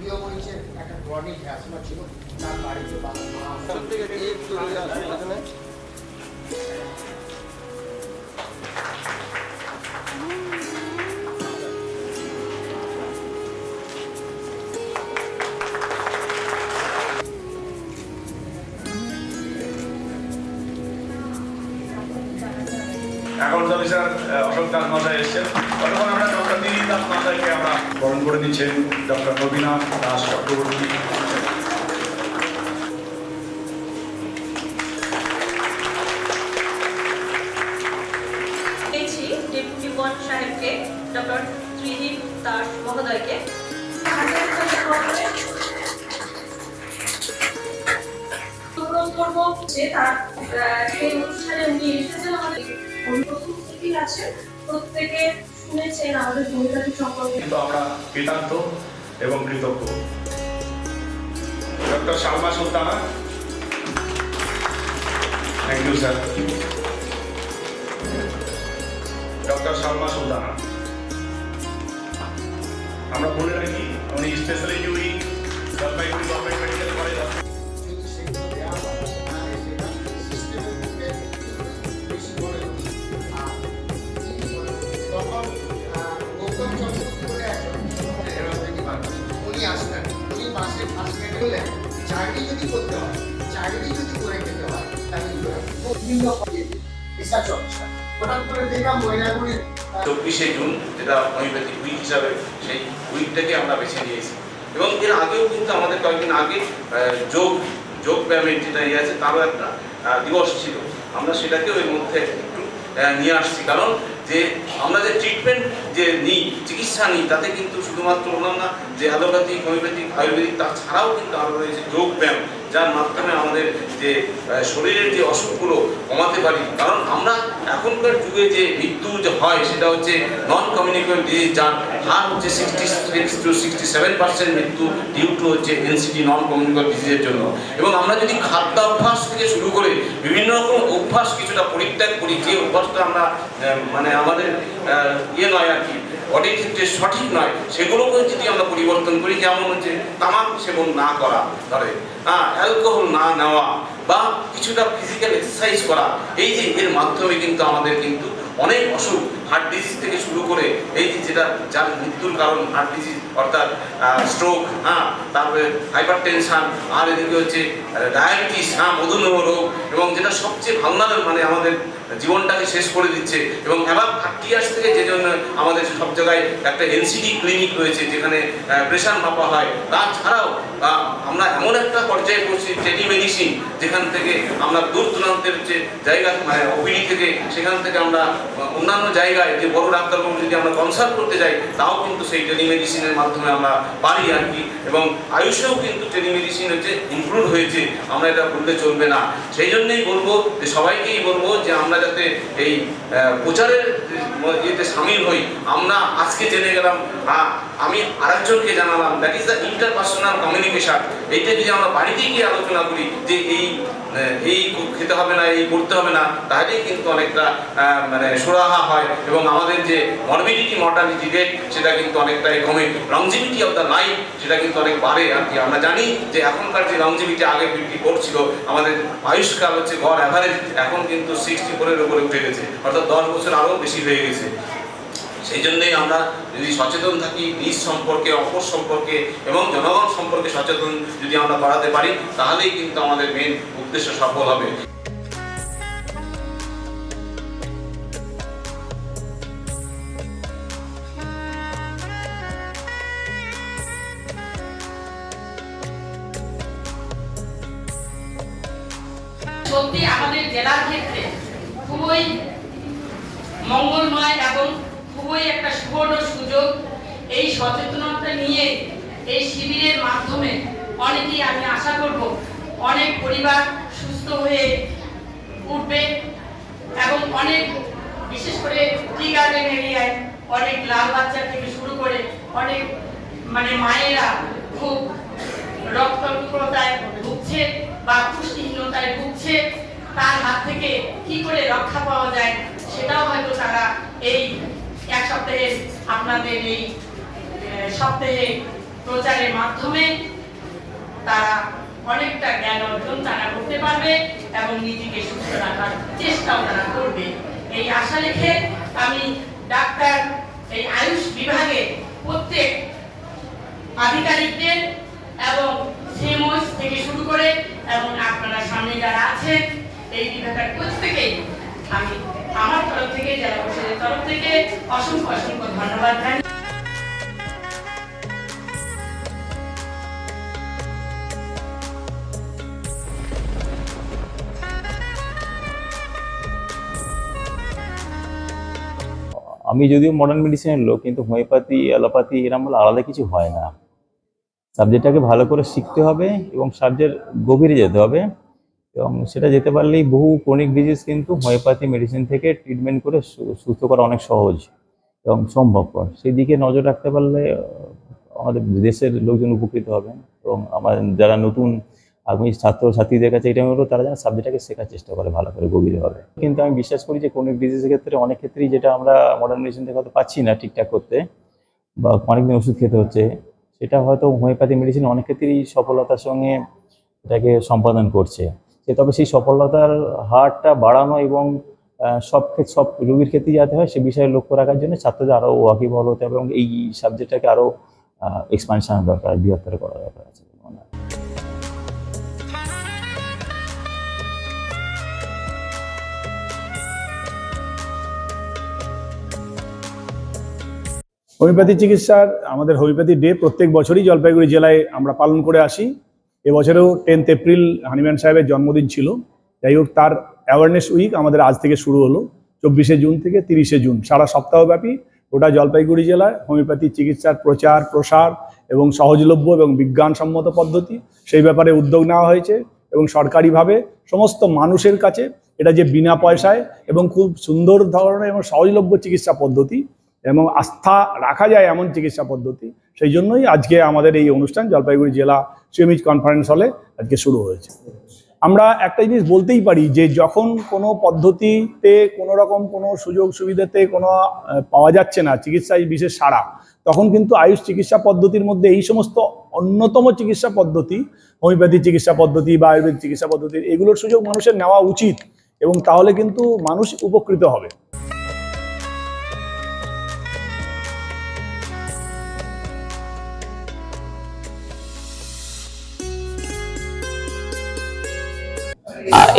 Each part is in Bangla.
প্রিয়মণির একটা ক্রনিক অ্যাসমা ছিল, তার বাড়িতে বাবা মা অ্যাকাউন্টস অফিসার অশোক দাস মহাশয় এসেছেন। তখন আমরা ডক্টর দিলীপ দাস মহাশয়কে আমরা বরণ করে দিচ্ছেন। ডক্টর নবীনা দাস চক্রবর্তী, ডেপুটি বন সাহেবকে, ডক্টর ত্রিদীপ দাস মহোদয়কে করবো যে তার এই অনুষ্ঠানে উনি এসেছেন। আমাদের প্রথম থেকেই আছে, প্রত্যেকে শুনেছেন আমাদের ভূমিকাটি সম্পর্কে। কিন্তু আমরা কৃতার্থ এবং কৃতজ্ঞ। Doctor Salma Sultana, thank you sir. Doctor Salma Sultana, আমরা বলে রাখি উনি specially wing Jalpaiguri government medical college যদি সেগুলো দেওয়া হয় তাহলে সেটা সিস্টেমের মধ্যে বেশি গড়ে ওঠে। আর তখন গৌতম চক্রবর্তী বলে একজন উনি আসতেন, উনি বাসে ফার্স্ট গেটে বললেন চাকরি যদি করতে হয়, চাকরি যদি করে খেতে হয় তাহলে বিভিন্ন রিসার্চ অফিসার হঠাৎ করে দেখলাম মহিলাগুলির 24শে জুন, যেটা হোমিওপ্যাথিক উইক হিসাবে সেই উইকটাকে আমরা বেছে নিয়েছি। এবং এর আগেও কিন্তু আমাদের কয়েকদিন আগে যোগ ব্যায়ামের যেটা ইয়ে আছে তারও একটা দিবস ছিল, আমরা সেটাকেও এর মধ্যে একটু নিয়ে আসছি। কারণ যে আমরা যে ট্রিটমেন্ট যে নিই, চিকিৎসা নিই, তাতে কিন্তু শুধুমাত্র না যে অ্যালোপ্যাথিক, হোমিওপ্যাথিক, আয়ুর্বেদিক, তাছাড়াও কিন্তু আরও রয়েছে যোগ ব্যায়াম, যার মাধ্যমে আমাদের যে শরীরের যে অসুখগুলো কমাতে পারি। কারণ আমরা এখনকার যুগে যে মৃত্যু যে হয় সেটা হচ্ছে নন কমিউনিকেবল ডিজিজ, যার হার হচ্ছে 66 to 67% মৃত্যু ডিউ টু হচ্ছে এনসিডি, নন কমিউনিকেবল ডিজিজের জন্য। এবং আমরা যদি খাদ্যাভ্যাস থেকে শুরু করে বিভিন্ন রকম অভ্যাস কিছুটা পরিত্যাগ করি, যে অভ্যাসটা আমরা মানে আমাদের ইয়ে নয় আর কি, বডির ক্ষেত্রে সঠিক নয়, সেগুলোকে যদি আমরা পরিবর্তন করি, যেমন হচ্ছে তামাক সেবন না করা, ধরে অ্যালকোহল না নেওয়া, বা কিছুটা ফিজিক্যাল এক্সারসাইজ করা, এই যে এর মাধ্যমে কিন্তু আমাদের কিন্তু অনেক অসুখ, হার্ট ডিজিজ থেকে শুরু করে এই যে যেটা যার মৃত্যুর কারণ হার্ট ডিজিজ অর্থাৎ স্ট্রোক, তারপরে হাইপার টেনশন, আর এদিকে হচ্ছে ডায়াবেটিস, মধুমেহ রোগ, এবং যেটা সবচেয়ে ভালনারেবল মানে আমাদের জীবনটাকে শেষ করে দিচ্ছে। এবং এবার 30 ইয়ার্স থেকে যে জন্য আমাদের সব জায়গায় একটা এনসিডি ক্লিনিক রয়েছে, যেখানে প্রেশার মাপা হয়। তাছাড়াও আমরা এমন একটা পর্যায়ে পড়ছি টেলিমেডিসিন, যেখান থেকে আমরা দূর দূরান্তের যে জায়গা মানে ওপিডি থেকে, সেখান থেকে আমরা অন্যান্য জায়গায় যে বড় ডাক্তারবাবু যদি আমরা কনসাল্ট করতে যাই, তাও কিন্তু সেই টেলিমেডিসিনের মাধ্যমে আমরা পারি আর কি। এবং আয়ুষেও কিন্তু টেলিমেডিসিন হচ্ছে ইনক্লুড হয়েছে, আমরা এটা ভুললে চলবে না। সেই জন্যই বলবো যে সবাইকেই বলবো যে আমরা যাতে এই প্রচারের ইয়েতে সামিল হই। আমরা আজকে জেনে গেলাম, আমি আরেকজনকে জানালাম, that is the interpersonal communication. এইটা যদি আমরা বাড়িতে গিয়ে আলোচনা করি যে এই খেতে হবে না, এই করতে হবে না, তাহলেই কিন্তু অনেকটা মানে সুরাহা হয়, এবং আমাদের যে মরবিডিটি মর্টালিটি রেট সেটা কিন্তু অনেকটাই কমে, লংজিভিটি অফ দ্য লাইফ সেটা কিন্তু অনেক বাড়ে আর কি। আমরা জানি যে এখনকার যে লংজিভিটি আগে 54 ছিল, আমাদের আয়ুষ্কাল হচ্ছে গড় অ্যাভারেজ এখন কিন্তু 64-এর উপরে উঠে গেছে, অর্থাৎ 10 বছর আরও বেশি হয়ে গেছে। সেই জন্যই আমরা যদি সচেতন থাকি নিজ সম্পর্কে, অপর সম্পর্কে এবং জনগণ সম্পর্কে সচেতন যদি আমরা করাতে পারি, তাহলেই কিন্তু আমাদের মেন উদ্দেশ্য সফল হবে। সত্যি আমাদের জেলার ক্ষেত্রে খুবই মঙ্গলময় এবং খুবই একটা সুবর্ণ সুযোগ। এই সচেতনতা নিয়ে এই শিবিরের মাধ্যমে অনেকেই, আমি আশা করব অনেক পরিবার সুস্থ হয়ে উঠবে, এবং অনেক বিশেষ করে টি গার্ডেন এরিয়ায় অনেক লাল বাচ্চা থেকে শুরু করে অনেক মানে মায়েরা খুব রক্তাল্পতায় ভুগছে বা পুষ্টিহীনতায় ভুগছে, তার হাত থেকে কি করে রক্ষা পাওয়া যায় সেটাও হয়তো তারা এই এক সপ্তাহে আপনাদের এই সপ্তাহে প্রচারের মাধ্যমে তারা অনেকটা জ্ঞান অর্জন তারা করতে পারবে এবং নিজেকে সুস্থ রাখার চেষ্টাও তারা করবে। এই আশা রেখে আমি ডাক্তার এই আয়ুষ বিভাগের প্রত্যেক আধিকারিকদের এবং সিএমওস থেকে শুরু করে এবং আপনারা সামনে যারা আছেন এই বিভাগের প্রত্যেকেই আমি আমার তরফ থেকে, জেলা পরিষদের তরফ থেকে অসংখ্য অসংখ্য ধন্যবাদ জানাই। আমি যদিও মডার্ন মেডিসিনের লোক, কিন্তু হোমিওপ্যাথি অ্যালোপ্যাথি এরকম বলে আলাদা কিছু হয় না। সাবজেক্টটাকে ভালো করে শিখতে হবে এবং সাবজেক্ট গভীরে যেতে হবে, এবং সেটা যেতে পারলেই বহু ক্রনিক ডিজিজ কিন্তু হোমিওপ্যাথি মেডিসিন থেকে ট্রিটমেন্ট করে সুস্থ করা অনেক সহজ এবং সম্ভবপর। সেই দিকে নজর রাখতে পারলে আমাদের দেশের লোকজন উপকৃত হবেন, এবং আমার যারা নতুন আগামী ছাত্রছাত্রীদের কাছে এটা হলো তারা যেন সাবজেক্টটাকে শেখার চেষ্টা করে ভালো করে গভীরভাবে। কিন্তু আমি বিশ্বাস করি যে ক্রনিক ডিজিজের ক্ষেত্রে অনেক ক্ষেত্রেই যেটা আমরা মডার্ন মেডিসিন থেকে হয়তো পাচ্ছি না ঠিকঠাক করতে, বা অনেকদিন ওষুধ খেতে হচ্ছে, সেটা হয়তো হোমিওপ্যাথি মেডিসিন অনেক ক্ষেত্রেই সফলতার সঙ্গে এটাকে সম্পাদন করছে। তবে সেই সফলতার হারটা বাড়ানো এবং সব রোগীর ক্ষেত্রেই যাতে হয় সে বিষয়ে লক্ষ্য রাখার জন্য ছাত্রদের আরও ওয়াকিবহাল হতে হবে এবং এই সাবজেক্টটাকে আরও এক্সপানশন দরকার, বৃহত্তর করা দরকার আছে। হোমিওপ্যাথি চিকিৎসার আমাদের হোমিওপ্যাথি ডে প্রত্যেক বছরই জলপাইগুড়ি জেলায় আমরা পালন করে আসি। এবছরেও 10 এপ্রিল হানিম্যান সাহেবের জন্মদিন ছিল। যাই হোক, তার অ্যাওয়ারনেস উইক আমাদের আজ থেকে শুরু হলো, 24শে জুন থেকে 30শে জুন। সারা সপ্তাহব্যাপী গোটা জলপাইগুড়ি জেলায় হোমিওপ্যাথি চিকিৎসার প্রচার প্রসার এবং সহজলভ্য এবং বিজ্ঞানসম্মত পদ্ধতি সেই ব্যাপারে উদ্যোগ নেওয়া হয়েছে, এবং সরকারিভাবে সমস্ত মানুষের কাছে এটা যে বিনা পয়সায় এবং খুব সুন্দর ধরনের এবং সহজলভ্য চিকিৎসা পদ্ধতি এবং আস্থা রাখা যায় এমন চিকিৎসা পদ্ধতি, সেই জন্যই আজকে আমাদের এই অনুষ্ঠান জলপাইগুড়ি জেলা সিএমএইচ কনফারেন্স হলে আজকে শুরু হয়েছে। আমরা একটা জিনিস বলতেই পারি যে যখন কোনো পদ্ধতিতে কোনো রকম কোনো সুযোগ সুবিধাতে কোনো পাওয়া যাচ্ছে না চিকিৎসায় বিশেষ সাড়া, তখন কিন্তু আয়ুষ চিকিৎসা পদ্ধতির মধ্যে এই সমস্ত অন্যতম চিকিৎসা পদ্ধতি, হোমিওপ্যাথি চিকিৎসা পদ্ধতি বা আয়ুর্বেদ চিকিৎসা পদ্ধতি, এগুলোর সুযোগ মানুষের নেওয়া উচিত, এবং তাহলে কিন্তু মানুষ উপকৃত হবে।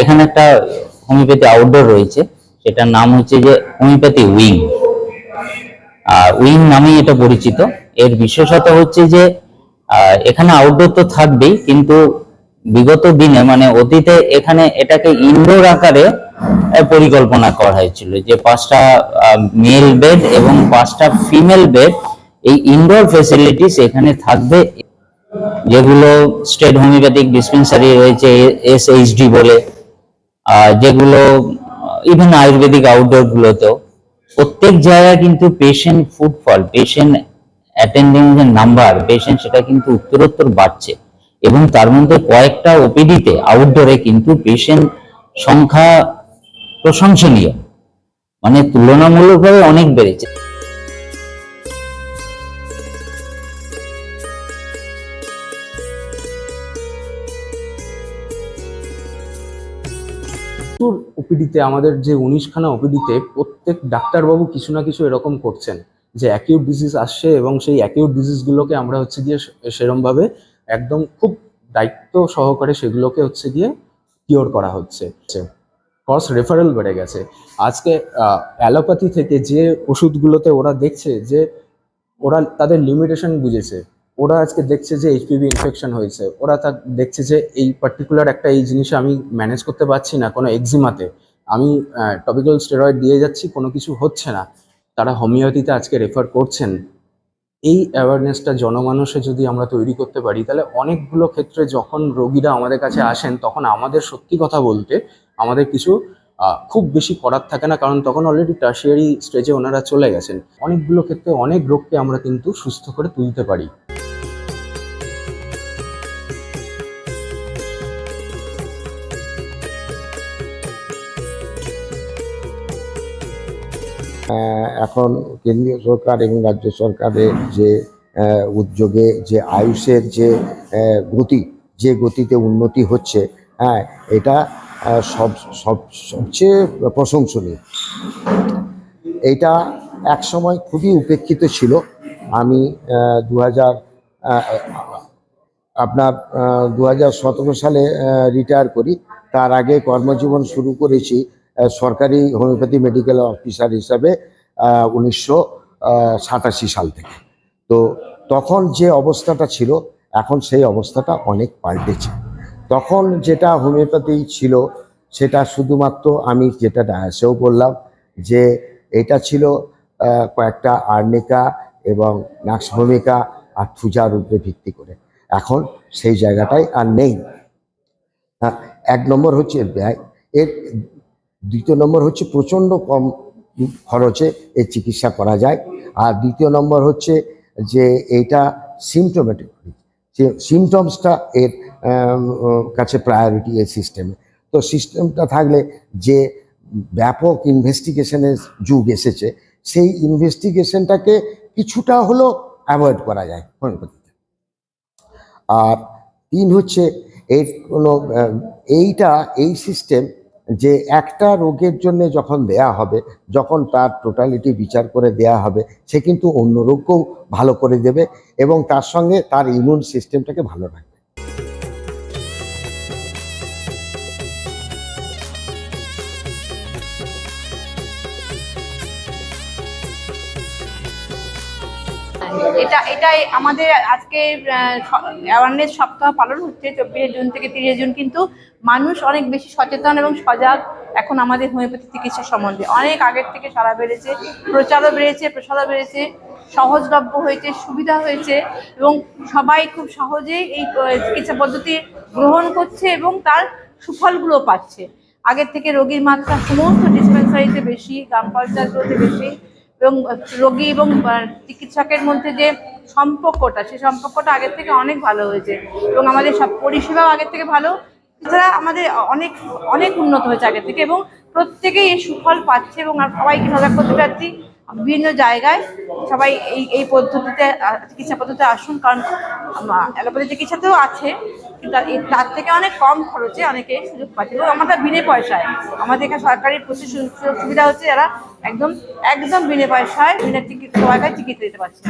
এখানে একটা হোমিওপ্যাথি আউটডোর রয়েছে, সেটার নাম হচ্ছে যে হোমিওপ্যাথি উইং। উইং নামেই এটা পরিচিত। এর বিশেষত হচ্ছে যে এখানে আউটডোর তো থাকবেই, কিন্তু বিগত দিনে মানে অতীতে এখানে এটাকে ইনডোর আকারে পরিকল্পনা করা হয়েছিল, যে 5টা মেল বেড এবং 5টা ফিমেল বেড এই ইনডোর ফেসিলিটিস এখানে থাকবে, যেগুলো স্টেট হোমিওপ্যাথিক ডিসপেন্সারি রয়েছে SHD বলে, যেগুলো ইভেন আয়ুর্বেদিক আউটডোর গুলোতেও প্রত্যেক জায়গায় কিন্তু পেশেন্ট ফুটফল, পেশেন্ট অ্যাটেন্ডিং যে নাম্বার পেশেন্ট সেটা কিন্তু উত্তরোত্তর বাড়ছে, এবং তার মধ্যে কয়েকটা ওপিডিতে আউটডোরে কিন্তু পেশেন্ট সংখ্যা প্রশংসনীয়, মানে তুলনামূলকভাবে অনেক বেড়েছে। ওপিডিতে আমাদের যে 19খানা ওপিডিতে প্রত্যেক ডাক্তারবাবু কিছু না কিছু এরকম করছেন যে অ্যাকিউট ডিজিজ আসছে, এবং সেই অ্যাকিউট ডিজিজগুলোকে আমরা হচ্ছে গিয়ে সেরমভাবে একদম খুব দায়িত্ব সহকারে সেগুলোকে হচ্ছে গিয়ে কিওর করা হচ্ছে। ক্রস রেফারেল বেড়ে গেছে। আজকে অ্যালোপ্যাথি থেকে যে ওষুধগুলোতে ওরা দেখছে যে ওরা তাদের লিমিটেশন বুঝেছে, ওরা আজকে দেখছে যে HPV ইনফেকশন হয়েছে, ওরা তা দেখছে যে এই পার্টিকুলার একটা এই জিনিসে আমি ম্যানেজ করতে পারছি না, কোনো এক্সিমাতে আমি টপিক্যাল স্টেরয়েড দিয়ে যাচ্ছি, কোনো কিছু হচ্ছে না, তারা হোমিওপ্যাথিতে আজকে রেফার করছেন। এই অ্যাওয়ারনেসটা জনমানুষে যদি আমরা তৈরি করতে পারি, তাহলে অনেকগুলো ক্ষেত্রে যখন রোগীরা আমাদের কাছে আসেন তখন আমাদের সত্যি কথা বলতে আমাদের কিছু খুব বেশি করার থাকে না, কারণ তখন অলরেডি টার্সিয়ারি স্টেজে ওনারা চলে গেছেন। অনেকগুলো ক্ষেত্রে অনেক রোগকে আমরা কিন্তু সুস্থ করে তুলতে পারি। এখন কেন্দ্রীয় সরকার এবং রাজ্য সরকারের যে উদ্যোগে যে আয়ুষের যে গতি, যে গতিতে উন্নতি হচ্ছে, হ্যাঁ, এটা সবচেয়ে প্রশংসনীয়। এটা একসময় খুবই উপেক্ষিত ছিল। আমি 2017 সালে রিটায়ার করি। তার আগে কর্মজীবন শুরু করেছি সরকারি হোমিওপ্যাথি মেডিকেল অফিসার হিসাবে 1987 সাল থেকে। তো তখন যে অবস্থাটা ছিল, এখন সেই অবস্থাটা অনেক পাল্টেছে। তখন যেটা হোমিওপ্যাথি ছিল সেটা শুধুমাত্র, আমি যেটা ডায়াসেও বললাম, যে এটা ছিল কয়েকটা আর্নিকা এবং নাক্স ভূমিকা আর থুজার উপরে ভিত্তি করে। এখন সেই জায়গাটাই আর নেই। এক নম্বর হচ্ছে ব্যয়, এর দ্বিতীয় নম্বর হচ্ছে প্রচণ্ড কম খরচে এর চিকিৎসা করা যায়। আর দ্বিতীয় নম্বর হচ্ছে যে এইটা সিমটোমেটিক, যে সিমটমসটা এর কাছে প্রায়োরিটি এই সিস্টেমে। তো সিস্টেমটা থাকলে যে ব্যাপক ইনভেস্টিগেশনের যুগ এসেছে, সেই ইনভেস্টিগেশনটাকে কিছুটা হলেও অ্যাভয়েড করা যায় হোমিওপ্যাথিতে। আর 3 হচ্ছে এর কোনো এই সিস্টেম যে একটা রোগের জন্য যখন দেয়া হবে, যখন তার টোটালিটি বিচার করে দেয়া হবে, সে কিন্তু অন্য রোগকেও ভালো করে দেবে এবং তার সঙ্গে তার ইমিউন সিস্টেমটাকে ভালো রাখবে। এটাই আমাদের আজকে অ্যাওয়ারনেস সপ্তাহ পালন হচ্ছে 24 জুন থেকে 30 জুন। কিন্তু মানুষ অনেক বেশি সচেতন এবং সজাগ এখন আমাদের হোমিওপ্যাথি চিকিৎসা সম্বন্ধে। অনেক আগের থেকে সাড়া বেড়েছে, প্রচারও বেড়েছে, প্রসারও বেড়েছে, সহজলভ্য হয়েছে, সুবিধা হয়েছে এবং সবাই খুব সহজেই এই চিকিৎসা পদ্ধতি গ্রহণ করছে এবং তার সুফলগুলো পাচ্ছে। আগের থেকে রোগীর মাত্রা সমস্ত ডিসপেন্সারিতে বেশি, গ্রাম পঞ্চায়েতগুলোতে বেশি এবং রোগী এবং চিকিৎসকের মধ্যে যে সম্পর্কটা, সেই সম্পর্কটা আগের থেকে অনেক ভালো হয়েছে এবং আমাদের সব পরিষেবাও আগের থেকে ভালো। এছাড়া আমাদের অনেক অনেক উন্নত হয়েছে আগের থেকে এবং প্রত্যেকেই এই সুফল পাচ্ছে এবং সবাইকে সজাগ করতে চাচ্ছি বিভিন্ন জায়গায় সবাই এই পদ্ধতিতে, চিকিৎসা পদ্ধতিতে আসুন। কারণ অ্যালোপ্যাথি চিকিৎসাতেও আছে, কিন্তু তার থেকে অনেক কম খরচে অনেকে সুযোগ পাচ্ছে এবং আমাদের বিনে পয়সায়। আমাদের এখানে সরকারি প্রচুর সুযোগ সুবিধা হচ্ছে, যারা একদম বিনে পয়সায় বিনা চিকিৎসা চিকিৎসা দিতে পারছে।